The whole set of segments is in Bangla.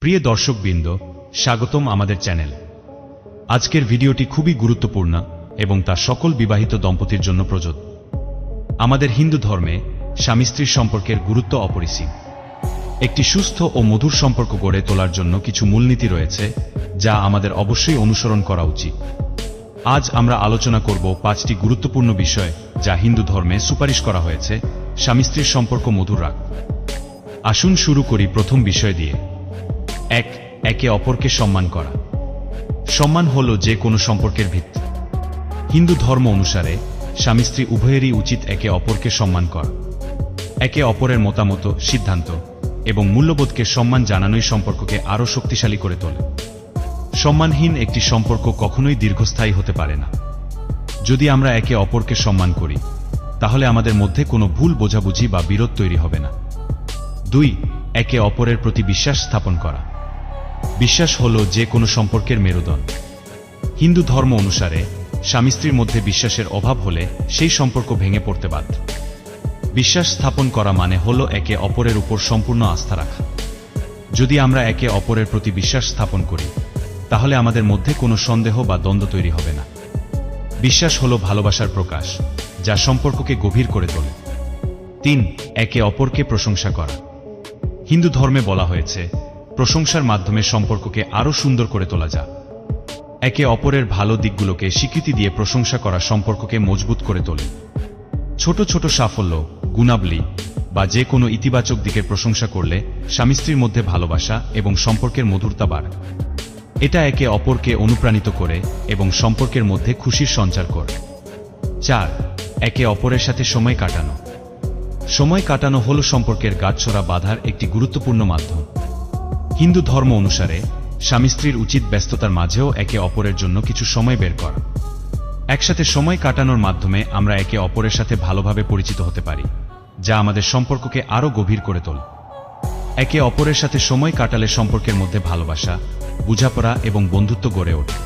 প্রিয় দর্শকবৃন্দ, স্বাগতম আমাদের চ্যানেল। আজকের ভিডিওটি খুবই গুরুত্বপূর্ণ এবং তা সকল বিবাহিত দম্পতির জন্য প্রযোজ্য। আমাদের হিন্দু ধর্মে স্বামী স্ত্রীর সম্পর্কের গুরুত্ব অপরিসীম। একটি সুস্থ ও মধুর সম্পর্ক গড়ে তোলার জন্য কিছু মূলনীতি রয়েছে যা আমাদের অবশ্যই অনুসরণ করা উচিত। আজ আমরা আলোচনা করব 5টি গুরুত্বপূর্ণ বিষয় যা হিন্দু ধর্মে সুপারিশ করা হয়েছে স্বামী স্ত্রীর সম্পর্ক মধুর রাখতে। আসুন শুরু করি প্রথম বিষয় দিয়ে। একে অপরকে সম্মান করা। সম্মান হল যে কোনো সম্পর্কের ভিত্তি। হিন্দু ধর্ম অনুসারে স্বামী স্ত্রী উভয়েরই উচিত একে অপরকে সম্মান করা। একে অপরের মতামত, সিদ্ধান্ত এবং মূল্যবোধকে সম্মান জানানোই সম্পর্ককে আরও শক্তিশালী করে তোলে। সম্মানহীন একটি সম্পর্ক কখনোই দীর্ঘস্থায়ী হতে পারে না। যদি আমরা একে অপরকে সম্মান করি, তাহলে আমাদের মধ্যে কোনো ভুল বোঝাবুঝি বা বিরোধ তৈরি হবে না। 2. একে অপরের প্রতি বিশ্বাস স্থাপন করা। বিশ্বাস হল যে কোনো সম্পর্কের মেরুদণ্ড। হিন্দু ধর্ম অনুসারে স্বামী স্ত্রীর মধ্যে বিশ্বাসের অভাব হলে সেই সম্পর্ক ভেঙে পড়তে বাধ্য। বিশ্বাস স্থাপন করা মানে হল একে অপরের উপর সম্পূর্ণ আস্থা রাখা। যদি আমরা একে অপরের প্রতি বিশ্বাস স্থাপন করি, তাহলে আমাদের মধ্যে কোনো সন্দেহ বা দ্বন্দ্ব তৈরি হবে না। বিশ্বাস হল ভালোবাসার প্রকাশ, যা সম্পর্ককে গভীর করে তোলে। 3. একে অপরকে প্রশংসা করা। হিন্দু ধর্মে বলা হয়েছে প্রশংসার মাধ্যমে সম্পর্ককে আরও সুন্দর করে তোলা যায়। একে অপরের ভালো দিকগুলোকে স্বীকৃতি দিয়ে প্রশংসা করা সম্পর্ককে মজবুত করে তোলে। ছোট ছোট সাফল্য, গুণাবলী বা যে কোনো ইতিবাচক দিকের প্রশংসা করলে স্বামী স্ত্রীর মধ্যে ভালোবাসা এবং সম্পর্কের মধুরতা বাড়ে। এটা একে অপরকে অনুপ্রাণিত করে এবং সম্পর্কের মধ্যে খুশির সঞ্চার করে। 4. একে অপরের সাথে সময় কাটানো। সময় কাটানো হল সম্পর্কের গাছছড়া বাঁধার একটি গুরুত্বপূর্ণ মাধ্যম। হিন্দু ধর্ম অনুসারে স্বামী স্ত্রীর উচিত ব্যস্ততার মাঝেও একে অপরের জন্য কিছু সময় বের করা। একসাথে সময় কাটানোর মাধ্যমে আমরা একে অপরের সাথে ভালোভাবে পরিচিত হতে পারি, যা আমাদের সম্পর্ককে আরও গভীর করে তোলে। একে অপরের সাথে সময় কাটালে সম্পর্কের মধ্যে ভালোবাসা, বোঝাপড়া এবং বন্ধুত্ব গড়ে ওঠে।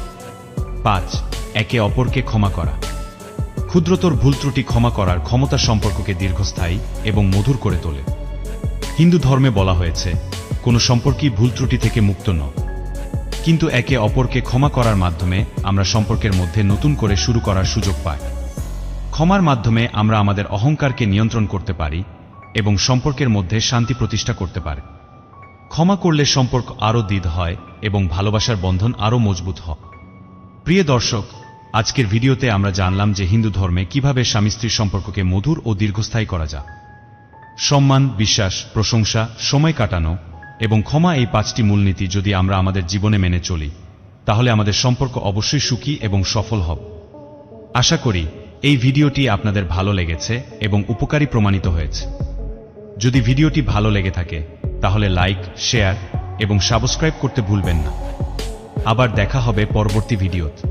5. একে অপরকে ক্ষমা করা। ক্ষুদ্রতর ভুল ত্রুটি ক্ষমা করার ক্ষমতা সম্পর্ককে দীর্ঘস্থায়ী এবং মধুর করে তোলে। হিন্দু ধর্মে বলা হয়েছে কোনো সম্পর্কই ভুল ত্রুটি থেকে মুক্ত নয়, কিন্তু একে অপরকে ক্ষমা করার মাধ্যমে আমরা সম্পর্কের মধ্যে নতুন করে শুরু করার সুযোগ পাই। ক্ষমার মাধ্যমে আমরা আমাদের অহংকারকে নিয়ন্ত্রণ করতে পারি এবং সম্পর্কের মধ্যে শান্তি প্রতিষ্ঠা করতে পারি। ক্ষমা করলে সম্পর্ক আরও দৃঢ় হয় এবং ভালোবাসার বন্ধন আরও মজবুত হয়। প্রিয় দর্শক, আজকের ভিডিওতে আমরা জানলাম যে হিন্দু ধর্মে কিভাবে স্বামী স্ত্রীর সম্পর্ককে মধুর ও দীর্ঘস্থায়ী করা যায়। সম্মান, বিশ্বাস, প্রশংসা, সময় কাটানো এবং ক্ষমা, এই 5টি মূলনীতি যদি আমরা আমাদের জীবনে মেনে চলি, তাহলে আমাদের সম্পর্ক অবশ্যই সুখী এবং সফল হবে। আশা করি এই ভিডিওটি আপনাদের ভালো লেগেছে এবং উপকারী প্রমাণিত হয়েছে। যদি ভিডিওটি ভালো লেগে থাকে, তাহলে লাইক, শেয়ার এবং সাবস্ক্রাইব করতে ভুলবেন না। আবার দেখা হবে পরবর্তী ভিডিওতে।